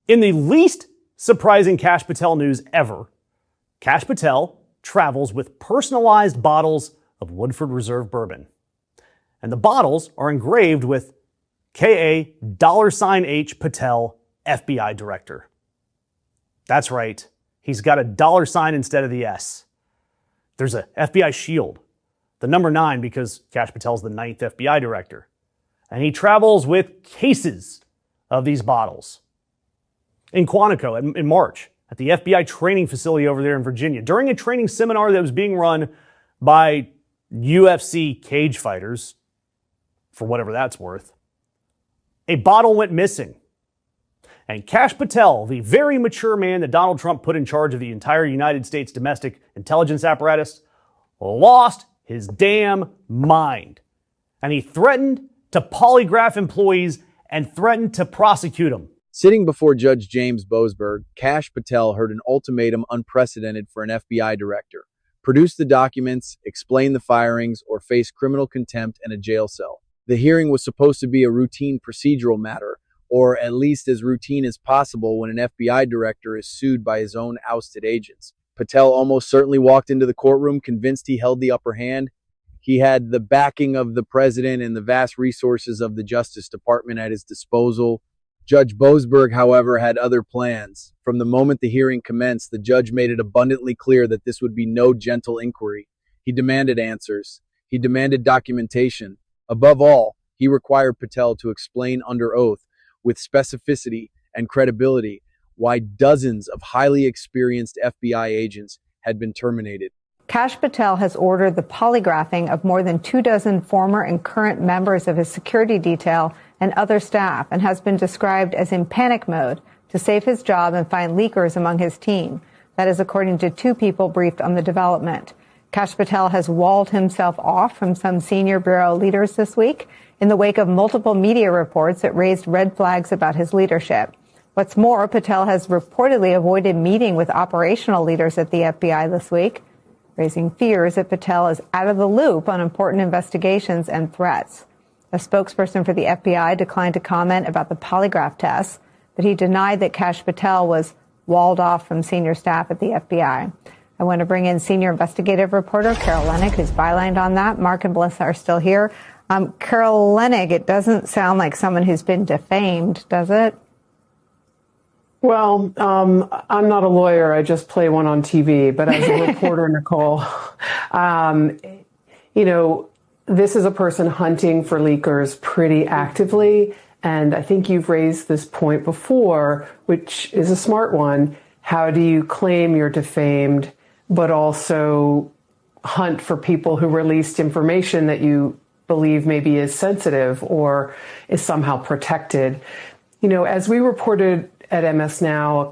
In the least surprising Kash Patel news ever, Kash Patel travels with personalized bottles of Woodford Reserve bourbon. And the bottles are engraved with K.A. $H Patel, FBI Director. That's right. He's got a $sign instead of the S. There's a FBI shield, the number 9 because Kash Patel's the 9th FBI Director. And he travels with cases of these bottles. In Quantico in March, at the FBI training facility over there in Virginia, during a training seminar that was being run by UFC cage fighters, for whatever that's worth, a bottle went missing. And Kash Patel, the very mature man that Donald Trump put in charge of the entire United States domestic intelligence apparatus, lost his damn mind. And he threatened to polygraph employees and threatened to prosecute them. Sitting before Judge James Boasberg, Kash Patel heard an ultimatum unprecedented for an FBI director. Produce the documents, explain the firings, or face criminal contempt and a jail cell. The hearing was supposed to be a routine procedural matter, or at least as routine as possible when an FBI director is sued by his own ousted agents. Patel almost certainly walked into the courtroom convinced he held the upper hand. He had the backing of the president and the vast resources of the Justice Department at his disposal. Judge Boasberg, however, had other plans. From the moment the hearing commenced, the judge made it abundantly clear that this would be no gentle inquiry. He demanded answers. He demanded documentation. Above all, he required Patel to explain under oath, with specificity and credibility, why dozens of highly experienced FBI agents had been terminated. Kash Patel has ordered the polygraphing of more than 24 former and current members of his security detail and other staff, and has been described as in panic mode to save his job and find leakers among his team. That is according to 2 people briefed on the development. Kash Patel has walled himself off from some senior bureau leaders this week in the wake of multiple media reports that raised red flags about his leadership. What's more, Patel has reportedly avoided meeting with operational leaders at the FBI this week, raising fears that Patel is out of the loop on important investigations and threats. A spokesperson for the FBI declined to comment about the polygraph tests, but he denied that Kash Patel was walled off from senior staff at the FBI. I want to bring in senior investigative reporter Carol Leonnig, who's bylined on that. Mark and Melissa are still here. Carol Leonnig, it doesn't sound like someone who's been defamed, does it? Well, I'm not a lawyer. I just play one on TV. But as a reporter, Nicole, this is a person hunting for leakers pretty actively. And I think you've raised this point before, which is a smart one. How do you claim you're defamed, but also hunt for people who released information that you believe maybe is sensitive or is somehow protected? As we reported at MS Now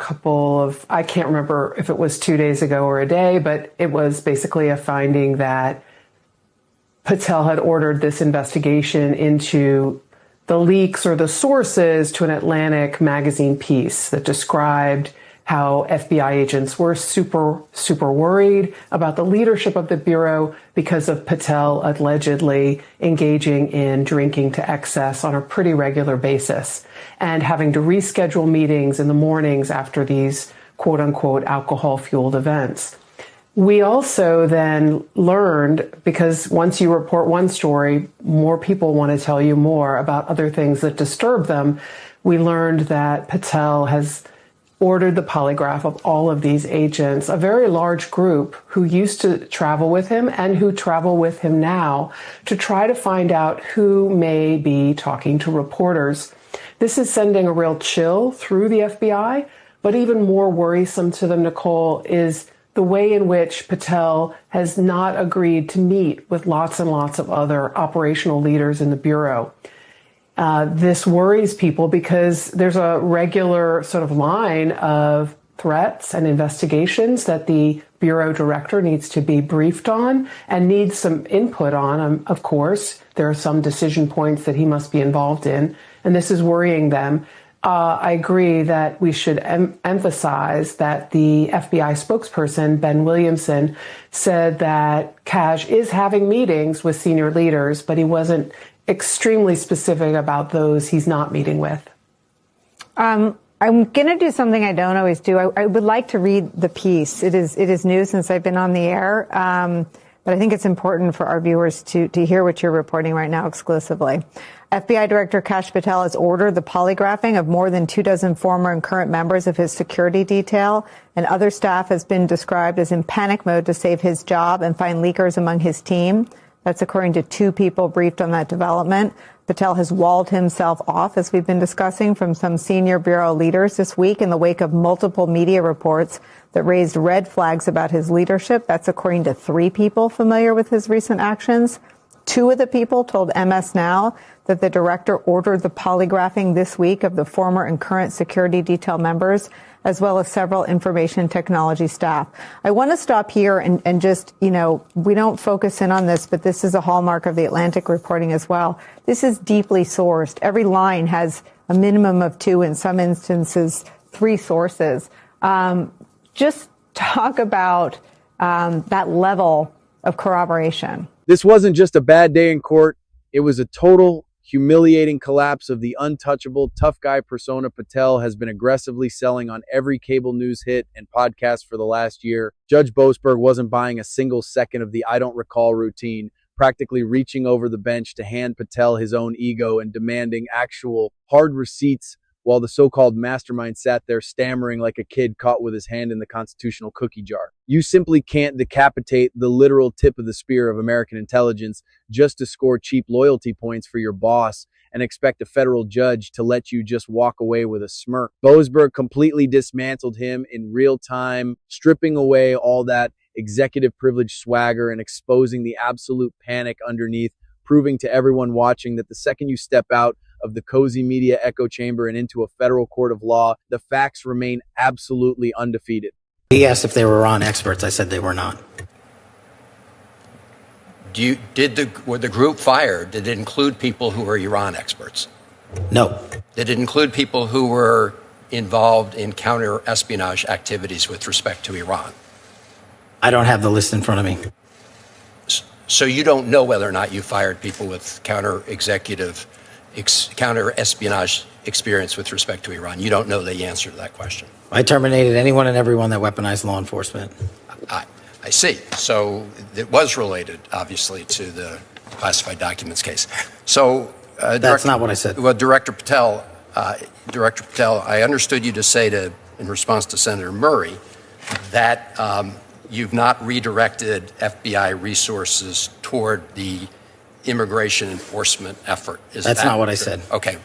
I can't remember if it was 2 days ago or a day, but it was basically a finding that Patel had ordered this investigation into the leaks or the sources to an Atlantic magazine piece that described how FBI agents were super, super worried about the leadership of the Bureau because of Patel allegedly engaging in drinking to excess on a pretty regular basis and having to reschedule meetings in the mornings after these quote unquote alcohol fueled events. We also then learned, because once you report one story, more people want to tell you more about other things that disturb them. We learned that Patel has ordered the polygraph of all of these agents, a very large group who used to travel with him and who travel with him now, to try to find out who may be talking to reporters. This is sending a real chill through the FBI, but even more worrisome to them, Nicole, is the way in which Patel has not agreed to meet with lots and lots of other operational leaders in the Bureau. This worries people because there's a regular sort of line of threats and investigations that the Bureau director needs to be briefed on and needs some input on. Of course, there are some decision points that he must be involved in, and this is worrying them. I agree that we should emphasize that the FBI spokesperson, Ben Williamson, said that Kash is having meetings with senior leaders, but he wasn't extremely specific about those he's not meeting with. I I'm going to do something I don't always do. I would like to read the piece. It is new since I've been on the air, but I think it's important for our viewers to hear what you're reporting right now exclusively. FBI Director Kash Patel has ordered the polygraphing of more than 24 former and current members of his security detail, and other staff has been described as in panic mode to save his job and find leakers among his team. That's according to 2 people briefed on that development. Patel has walled himself off, as we've been discussing, from some senior bureau leaders this week in the wake of multiple media reports that raised red flags about his leadership. That's according to 3 people familiar with his recent actions. 2 of the people told MS Now that the director ordered the polygraphing this week of the former and current security detail members, as well as several information technology staff. I want to stop here and just, we don't focus in on this, but this is a hallmark of the Atlantic reporting as well. This is deeply sourced. Every line has a minimum of 2, in some instances, 3 sources. Just talk about that level of corroboration. This wasn't just a bad day in court. It was a total humiliating collapse of the untouchable tough guy persona Patel has been aggressively selling on every cable news hit and podcast for the last year. Judge Boasberg wasn't buying a single second of the I don't recall routine, practically reaching over the bench to hand Patel his own ego and demanding actual hard receipts, while the so-called mastermind sat there stammering like a kid caught with his hand in the constitutional cookie jar. You simply can't decapitate the literal tip of the spear of American intelligence just to score cheap loyalty points for your boss and expect a federal judge to let you just walk away with a smirk. Boasberg completely dismantled him in real time, stripping away all that executive privilege swagger and exposing the absolute panic underneath, proving to everyone watching that the second you step out of the cozy media echo chamber and into a federal court of law, the facts remain absolutely undefeated. He asked if they were Iran experts. I said they were not. Were the group fired? Did it include people who were Iran experts? No. Did it include people who were involved in counter-espionage activities with respect to Iran? I don't have the list in front of me. So you don't know whether or not you fired people with counter-espionage experience with respect to Iran. You don't know the answer to that question. I terminated anyone and everyone that weaponized law enforcement. I see. So it was related, obviously, to the classified documents case. So that's not what I said. Well, Director Patel, I understood you to say in response to Senator Murray that you've not redirected FBI resources toward the immigration enforcement effort. That's not what I said. Okay.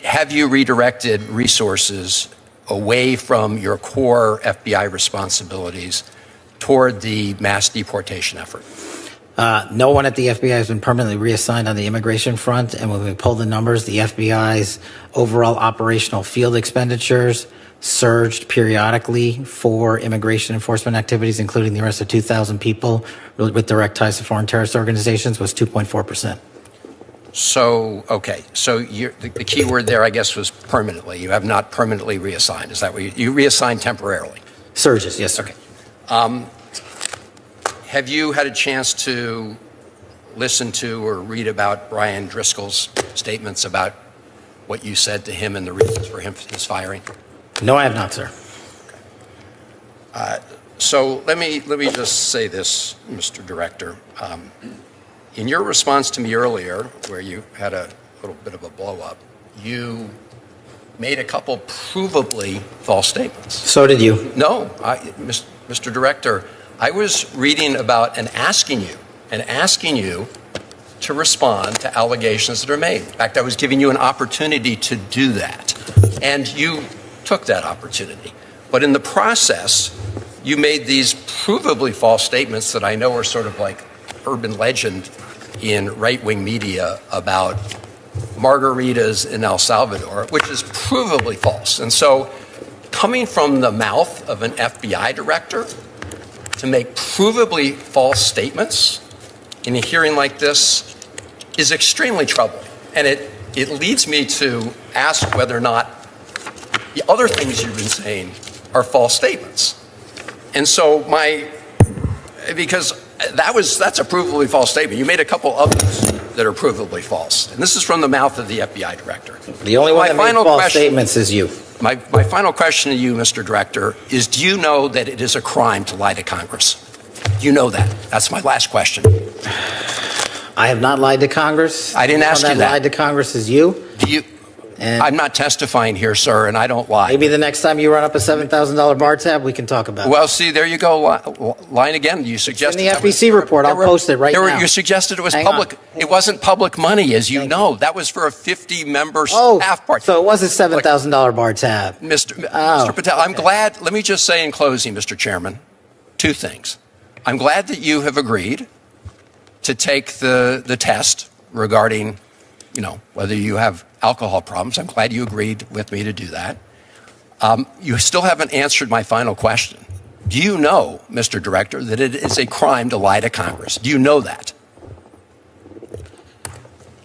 Have you redirected resources away from your core FBI responsibilities toward the mass deportation effort? No one at the FBI has been permanently reassigned on the immigration front, and when we pull the numbers, the FBI's overall operational field expenditures surged periodically for immigration enforcement activities, including the arrest of 2,000 people with direct ties to foreign terrorist organizations, was 2.4%. So, okay. So the key word there, I guess, was permanently. You have not permanently reassigned. Is that what you reassigned temporarily? Surges, yes, sir. Okay. Have you had a chance to listen to or read about Brian Driscoll's statements about what you said to him and the reasons for his firing? No, I have not, sir. Okay. So let me just say this, Mr. Director. In your response to me earlier, where you had a little bit of a blow-up, you made a couple provably false statements. So did you. No, Mr. Director, I was reading about and asking you to respond to allegations that are made. In fact, I was giving you an opportunity to do that, and you took that opportunity. But in the process, you made these provably false statements that I know are sort of like urban legend in right-wing media about margaritas in El Salvador, which is provably false. And so coming from the mouth of an FBI director to make provably false statements in a hearing like this is extremely troubling. And it leads me to ask whether or not the other things you've been saying are false statements. And so because that's a provably false statement. You made a couple others that are provably false. And this is from the mouth of the FBI director. The only one that made false statements is you. My final question to you, Mr. Director, is do you know that it is a crime to lie to Congress? Do you know that? That's my last question. I have not lied to Congress. I didn't ask you that. Lied to Congress is you. Do you? I'm not testifying here, sir, and I don't lie. Maybe the next time you run up a $7,000 bar tab, we can talk about it. Well, see, there you go. Lying again. You suggested in the FEC report. I'll post it right now. You suggested it was public. It wasn't public money, as you know. That was for a 50-member staff party. So it was a $7,000 bar tab. Mr. Patel, I'm glad. Let me just say in closing, Mr. Chairman, two things. I'm glad that you have agreed to take the test regarding, whether you have alcohol problems. I'm glad you agreed with me to do that. You still haven't answered my final question. Do you know, Mr. Director, that it is a crime to lie to Congress? Do you know that?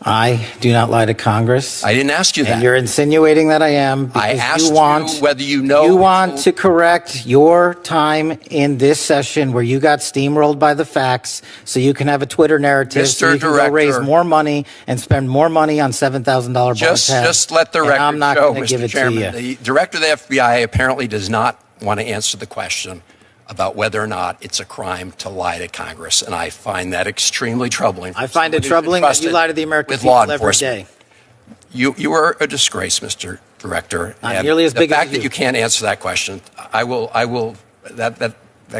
I do not lie to Congress. I didn't ask you that. And you're insinuating that I am. I asked you whether you know. You want to correct your time in this session where you got steamrolled by the facts so you can have a Twitter narrative so you can go raise more money and spend more money on $7,000 bar tabs. Just let the record I'm not show, going to give it Chairman, to you. The director of the FBI apparently does not want to answer the question about whether or not it's a crime to lie to Congress, and I find that extremely troubling. I find it troubling that you lie to the American people every day. You are a disgrace, Mr. Director. Not nearly as big as you. The fact that you can't answer that question, I will. That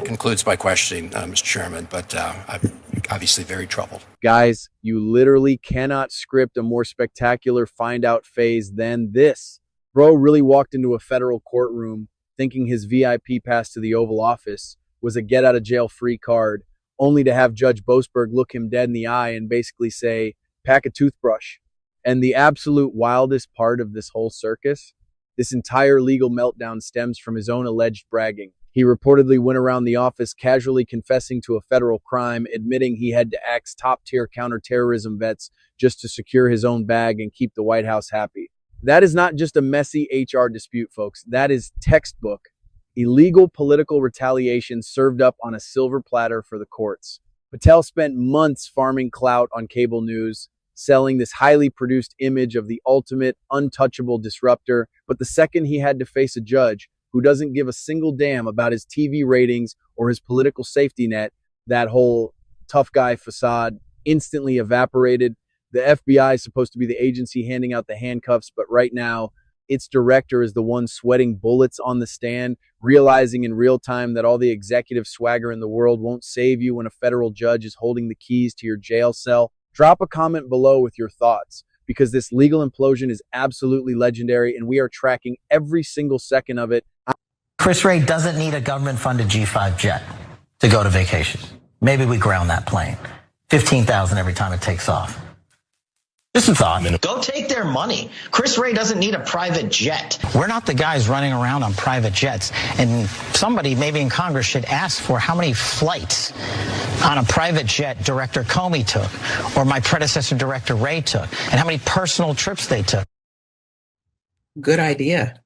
concludes my questioning, Mr. Chairman. But I'm obviously very troubled. Guys, you literally cannot script a more spectacular find-out phase than this. Bro really walked into a federal courtroom thinking his VIP pass to the Oval Office was a get-out-of-jail-free card, only to have Judge Boasberg look him dead in the eye and basically say, pack a toothbrush. And the absolute wildest part of this whole circus, this entire legal meltdown stems from his own alleged bragging. He reportedly went around the office casually confessing to a federal crime, admitting he had to axe top-tier counterterrorism vets just to secure his own bag and keep the White House happy. That is not just a messy HR dispute, folks. That is textbook illegal political retaliation served up on a silver platter for the courts. Patel spent months farming clout on cable news, selling this highly produced image of the ultimate untouchable disruptor. But the second he had to face a judge who doesn't give a single damn about his TV ratings or his political safety net, that whole tough guy facade instantly evaporated. The FBI is supposed to be the agency handing out the handcuffs, but right now, its director is the one sweating bullets on the stand, realizing in real time that all the executive swagger in the world won't save you when a federal judge is holding the keys to your jail cell. Drop a comment below with your thoughts, because this legal implosion is absolutely legendary, and we are tracking every single second of it. Chris Wray doesn't need a government-funded G5 jet to go to vacation. Maybe we ground that plane. $15,000 every time it takes off. Just a thought. Go take their money. Chris Wray doesn't need a private jet. We're not the guys running around on private jets. And somebody maybe in Congress should ask for how many flights on a private jet Director Comey took, or my predecessor Director Wray took, and how many personal trips they took. Good idea.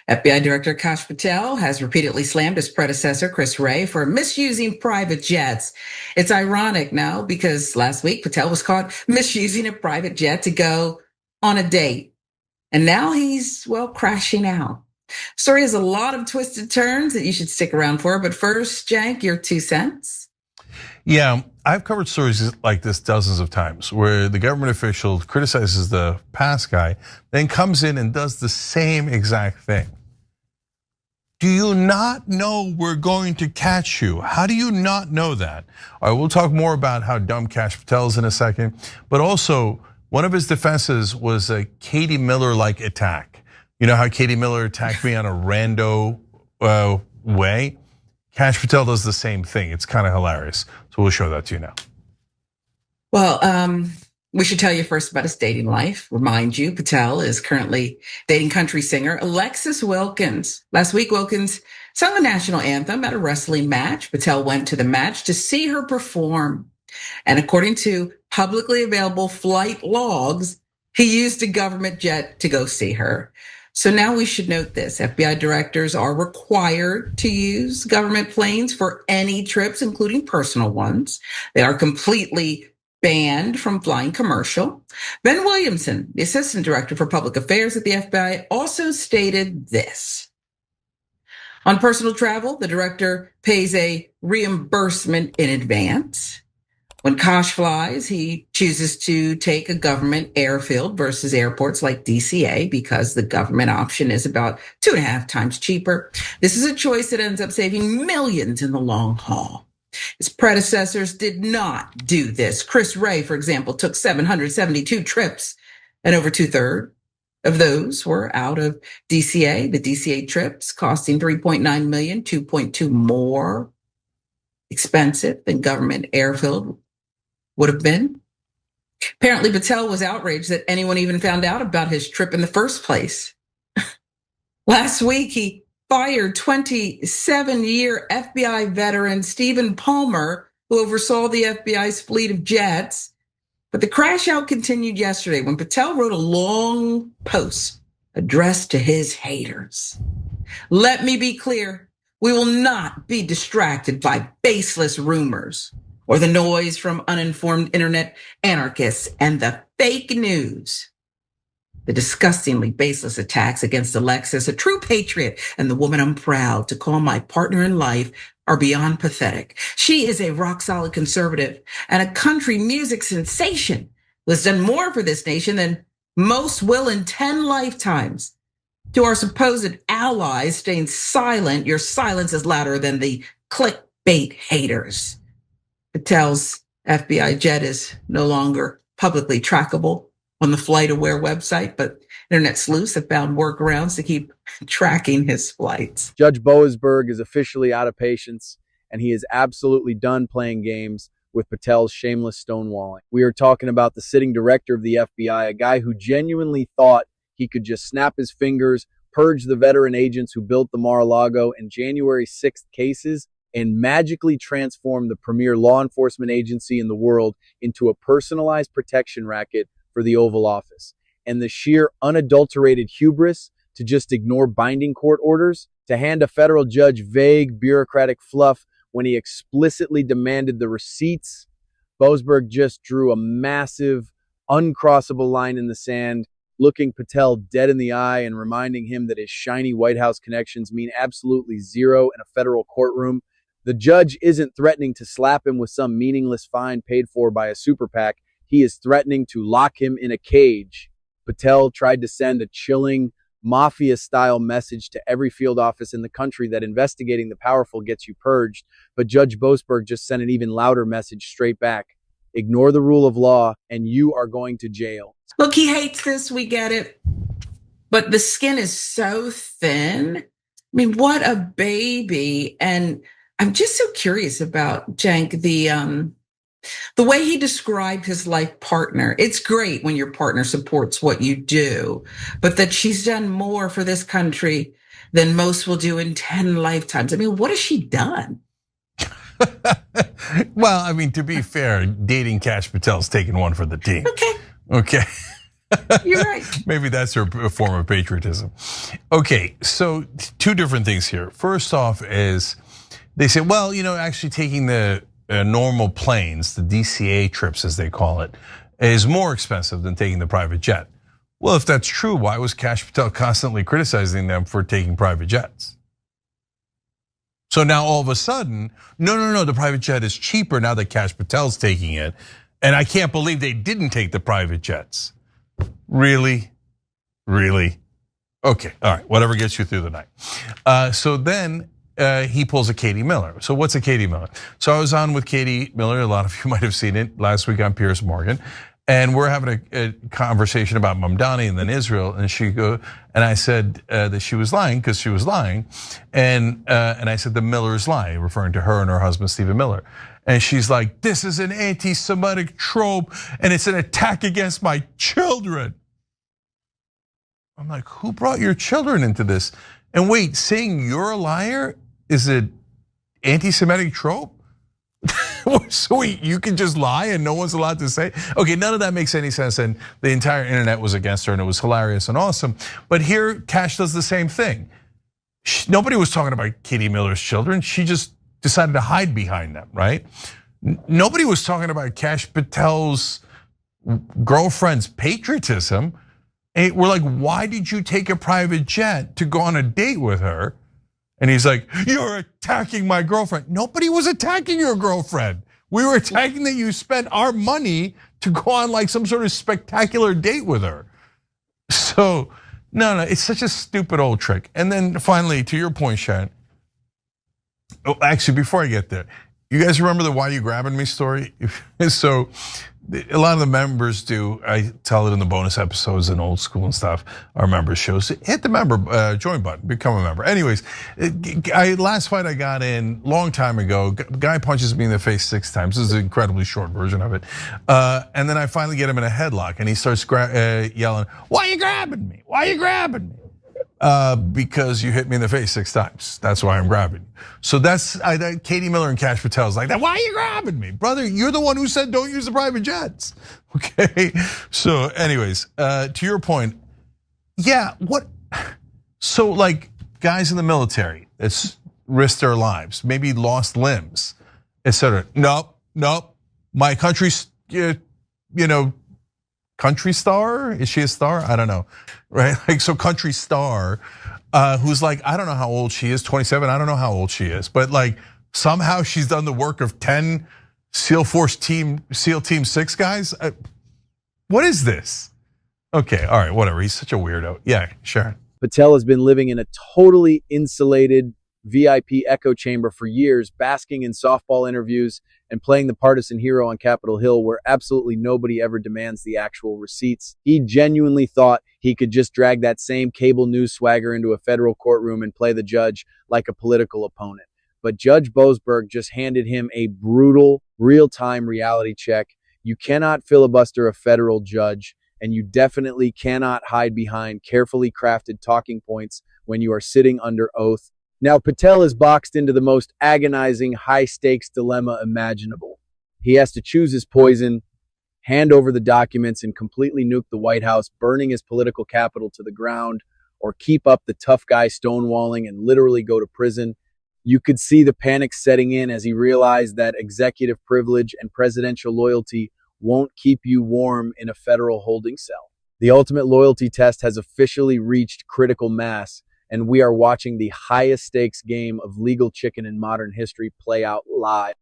FBI Director Kash Patel has repeatedly slammed his predecessor, Chris Wray, for misusing private jets. It's ironic now because last week Patel was caught misusing a private jet to go on a date. And now he's, crashing out. Story has a lot of twisted turns that you should stick around for. But first, Jank, your 2 cents. Yeah, I've covered stories like this dozens of times where the government official criticizes the past guy, then comes in and does the same exact thing. Do you not know we're going to catch you? How do you not know that? All right, we'll talk more about how dumb Kash Patel is in a second, but also one of his defenses was a Katie Miller-like attack. You know how Katie Miller attacked me on a rando way? Kash Patel does the same thing. It's kind of hilarious. So we'll show that to you now. Well, we should tell you first about his dating life. Remind you, Patel is currently dating country singer Alexis Wilkins. Last week, Wilkins sung the national anthem at a wrestling match. Patel went to the match to see her perform. And according to publicly available flight logs, he used a government jet to go see her. So now we should note this. FBI directors are required to use government planes for any trips, including personal ones. They are completely banned from flying commercial. Ben Williamson, the assistant director for public affairs at the FBI, also stated this. On personal travel, the director pays a reimbursement in advance. When Kash flies, he chooses to take a government airfield versus airports like DCA because the government option is about 2.5 times cheaper. This is a choice that ends up saving millions in the long haul. His predecessors did not do this. Chris Wray, for example, took 772 trips, and over 2/3 of those were out of DCA. The DCA trips costing $3.9 million, 2.2 more expensive than government airfield would have been. Apparently, Patel was outraged that anyone even found out about his trip in the first place. Last week, he fired 27-year FBI veteran Stephen Palmer, who oversaw the FBI's fleet of jets. But the crash out continued yesterday when Patel wrote a long post addressed to his haters. Let me be clear, we will not be distracted by baseless rumors or the noise from uninformed internet anarchists and the fake news. The disgustingly baseless attacks against Alexis, a true patriot and the woman I'm proud to call my partner in life, are beyond pathetic. She is a rock-solid conservative and a country music sensation who has done more for this nation than most will in 10 lifetimes. To our supposed allies staying silent, your silence is louder than the clickbait haters. Patel's FBI jet is no longer publicly trackable on the FlightAware website, but internet sleuths have found workarounds to keep tracking his flights. Judge Boasberg is officially out of patience, and he is absolutely done playing games with Patel's shameless stonewalling. We are talking about the sitting director of the FBI, a guy who genuinely thought he could just snap his fingers, purge the veteran agents who built the Mar-a-Lago and January 6th cases, and magically transform the premier law enforcement agency in the world into a personalized protection racket for the Oval Office. And the sheer unadulterated hubris to just ignore binding court orders, to hand a federal judge vague bureaucratic fluff when he explicitly demanded the receipts. Boasberg just drew a massive, uncrossable line in the sand, looking Patel dead in the eye and reminding him that his shiny White House connections mean absolutely zero in a federal courtroom. The judge isn't threatening to slap him with some meaningless fine paid for by a super PAC. He is threatening to lock him in a cage. Patel tried to send a chilling, mafia-style message to every field office in the country that investigating the powerful gets you purged, but Judge Boasberg just sent an even louder message straight back. Ignore the rule of law, and you are going to jail. Look, he hates this, we get it. But the skin is so thin. I mean, what a baby. And I'm just so curious about Cenk, the way he described his life partner. It's great when your partner supports what you do, but that she's done more for this country than most will do in 10 lifetimes. I mean, what has she done? Well, I mean, to be fair, dating Kash Patel's taking one for the team. Okay. You're right. Maybe that's her form of patriotism. Okay, so two different things here. First off is they say, well, actually taking the normal planes, the DCA trips as they call it, is more expensive than taking the private jet. Well, if that's true, why was Kash Patel constantly criticizing them for taking private jets? So now all of a sudden, no, the private jet is cheaper now that Kash Patel's taking it. And I can't believe they didn't take the private jets. Really? Okay, all right, whatever gets you through the night. So then he pulls a Katie Miller. So what's a Katie Miller? So I was on with Katie Miller, a lot of you might have seen it last week on Piers Morgan. And we're having a conversation about Mamdani and then Israel, and I said that she was lying because she was lying, and I said the Millers lie, referring to her and her husband Stephen Miller, and she's like, this is an anti-Semitic trope, and it's an attack against my children. I'm like, who brought your children into this? And wait, saying you're a liar is an anti-Semitic trope? So wait, you can just lie and no one's allowed to say? Okay, none of that makes any sense, and the entire internet was against her, and it was hilarious and awesome. But here, Kash does the same thing. Nobody was talking about Katie Miller's children. She just decided to hide behind them, right? Nobody was talking about Kash Patel's girlfriend's patriotism. And we're like, why did you take a private jet to go on a date with her? And he's like, you're attacking my girlfriend. Nobody was attacking your girlfriend. We were attacking that you spent our money to go on like some sort of spectacular date with her. So, no, it's such a stupid old trick. And then finally, to your point, Sharon. Oh, actually, before I get there, you guys remember the "Why You Grabbing Me" story? So, a lot of the members do. I tell it in the bonus episodes and old school and stuff. Our members shows. Hit the member join button, become a member. Anyways, last fight I got in long time ago. Guy punches me in the face 6 times. This is an incredibly short version of it. And then I finally get him in a headlock, and he starts yelling, "Why you grabbing me? Why you grabbing me?" Because you hit me in the face 6 times. That's why I'm grabbing you. So that's Katie Miller and Kash Patel's like that. Why are you grabbing me, brother? You're the one who said don't use the private jets. Okay. So, anyways, to your point, yeah. What? So, like guys in the military that's risked their lives, maybe lost limbs, etc. Nope. My country's, country star? Is she a star? I don't know, right? Like, so country star, who's like, I don't know how old she is, 27, I don't know how old she is, but like somehow she's done the work of 10 SEAL Team 6 guys. What is this? Okay, all right, whatever, he's such a weirdo. Yeah, Sharon. Patel has been living in a totally insulated VIP echo chamber for years, basking in softball interviews and playing the partisan hero on Capitol Hill, where absolutely nobody ever demands the actual receipts. He genuinely thought he could just drag that same cable news swagger into a federal courtroom and play the judge like a political opponent. But Judge Boasberg just handed him a brutal, real-time reality check. You cannot filibuster a federal judge, and you definitely cannot hide behind carefully crafted talking points when you are sitting under oath. Now, Patel is boxed into the most agonizing, high-stakes dilemma imaginable. He has to choose his poison, hand over the documents, and completely nuke the White House, burning his political capital to the ground, or keep up the tough guy stonewalling and literally go to prison. You could see the panic setting in as he realized that executive privilege and presidential loyalty won't keep you warm in a federal holding cell. The ultimate loyalty test has officially reached critical mass, and we are watching the highest stakes game of legal chicken in modern history play out live.